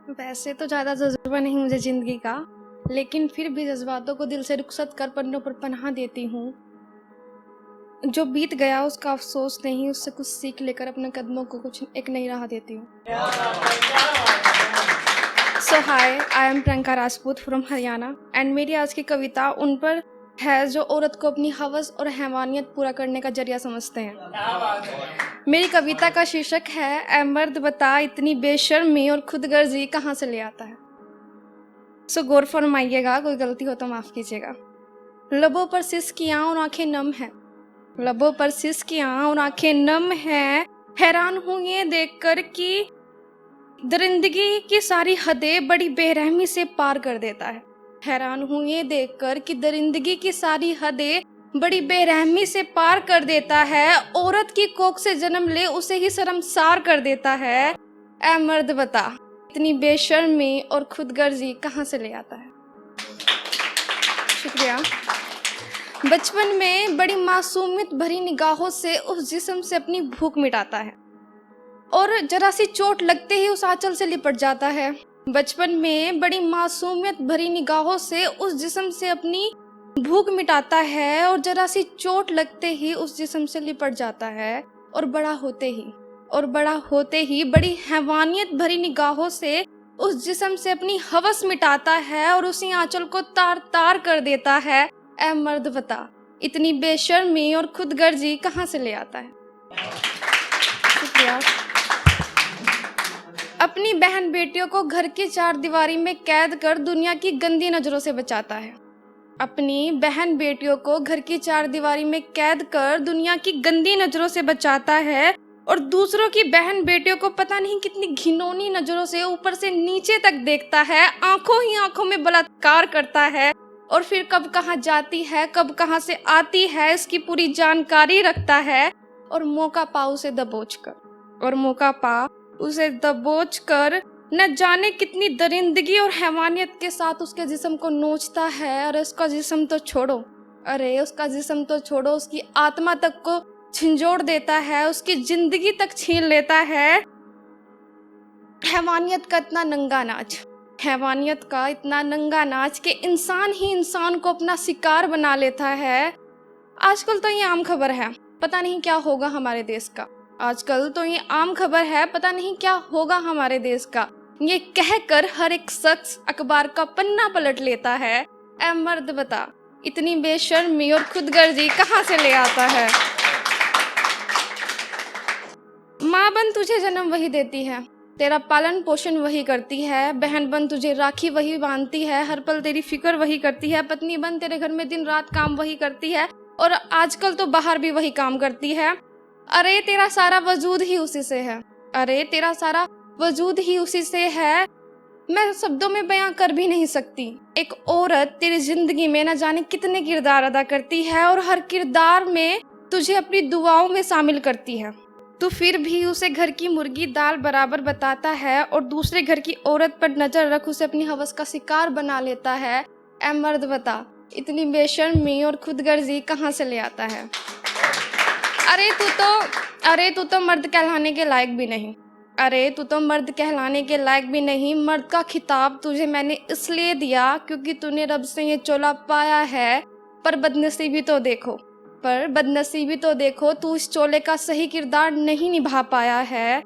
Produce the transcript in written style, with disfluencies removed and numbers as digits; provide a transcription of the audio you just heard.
वैसे तो ज़्यादा जज्बा नहीं मुझे ज़िंदगी का, लेकिन फिर भी जज्बातों को दिल से रुखसत कर पन्नों पर पनाह देती हूँ। जो बीत गया उसका अफसोस नहीं, उससे कुछ सीख लेकर अपने कदमों को कुछ एक नई राह देती हूँ। So hi, I am Priyanka Rajput from Haryana and मेरी आज की कविता उन पर है जो औरत को अपनी हवस और हैवानियत पूरा करने का जरिया समझते हैं। मेरी कविता का शीर्षक है ऐ मर्द बता इतनी बेशर्मी और खुदगर्जी कहाँ से ले आता है। सो गौर फरमाइएगा, कोई गलती हो तो माफ कीजिएगा। लबों पर सिसकियां और आंखें नम हैं, लबों पर सिसकियां और आंखें नम हैं। हैरान हूं ये देखकर कि दरिंदगी की सारी हदें बड़ी बेरहमी से पार कर देता है। हैरान हूं ये देखकर कि दरिंदगी की सारी हदें बड़ी बेरहमी से पार कर देता है। औरत की कोख से जन्म ले उसे ही शर्मसार कर देता है। ऐ मर्द बता इतनी बेशर्मी और खुदगर्जी कहाँ से ले आता है। शुक्रिया। बचपन में बड़ी मासूमियत भरी निगाहों से उस जिस्म से अपनी भूख मिटाता है और जरा सी चोट लगते ही उस आंचल से लिपट जाता है। बचपन में बड़ी मासूमियत भरी निगाहों से उस जिस्म से अपनी भूख मिटाता है और जरा सी चोट लगते ही उस जिस्म से लिपट जाता है। और बड़ा होते ही बड़ी हैवानियत भरी निगाहों से उस जिस्म से अपनी हवस मिटाता है और उसी आंचल को तार तार कर देता है। ऐ मर्द बता इतनी बेशर्मी और खुदगर्जी कहाँ से ले आता है। शुक्रिया। अपनी बहन बेटियों को घर की चार दीवारी में कैद कर दुनिया की गंदी नजरों से बचाता है। अपनी बहन बेटियों को घर की चार दीवारी में कैद कर दुनिया की गंदी नजरों से बचाता है और दूसरों की बहन बेटियों को पता नहीं कितनी घिनौनी नजरों से ऊपर से नीचे तक देखता है। आंखों ही आंखों में बलात्कार करता है और फिर कब कहाँ जाती है कब कहाँ से आती है इसकी पूरी जानकारी रखता है। और मौका पा उसे दबोच कर न जाने कितनी दरिंदगी और हैवानियत के साथ उसके जिस्म को नोचता है। और उसका जिस्म तो छोड़ो, उसकी आत्मा तक को झिंझोड़ देता है, उसकी जिंदगी तक छीन लेता है। हैवानियत का इतना नंगा नाच कि इंसान ही इंसान को अपना शिकार बना लेता है। आजकल तो ये आम खबर है, पता नहीं क्या होगा हमारे देश का। ये कहकर हर एक शख्स अखबार का पन्ना पलट लेता है। ऐ मर्द बता इतनी बेशर्मी और खुदगर्जी कहाँ से ले आता है। माँ बन तुझे जन्म वही देती है, तेरा पालन पोषण वही करती है। बहन बन तुझे राखी वही बांधती है, हर पल तेरी फिक्र वही करती है। पत्नी बन तेरे घर में दिन रात काम वही करती है और आजकल तो बाहर भी वही काम करती है। अरे तेरा सारा वजूद ही उसी से है, मैं शब्दों में बयां कर भी नहीं सकती। एक औरत तेरी जिंदगी में न जाने कितने किरदार अदा करती है और हर किरदार में तुझे अपनी दुआओं में शामिल करती है। तू फिर भी उसे घर की मुर्गी दाल बराबर बताता है और दूसरे घर की औरत पर नजर रख उसे अपनी हवस का शिकार बना लेता है। ऐ मर्द बता इतनी बेशर्मी और खुदगर्जी कहाँ से ले आता है। अरे तू तो मर्द कहलाने के लायक भी नहीं। मर्द का खिताब तुझे मैंने इसलिए दिया क्योंकि तूने रब से ये चोला पाया है। पर बदनसीबी तो देखो तू इस चोले का सही किरदार नहीं निभा पाया है।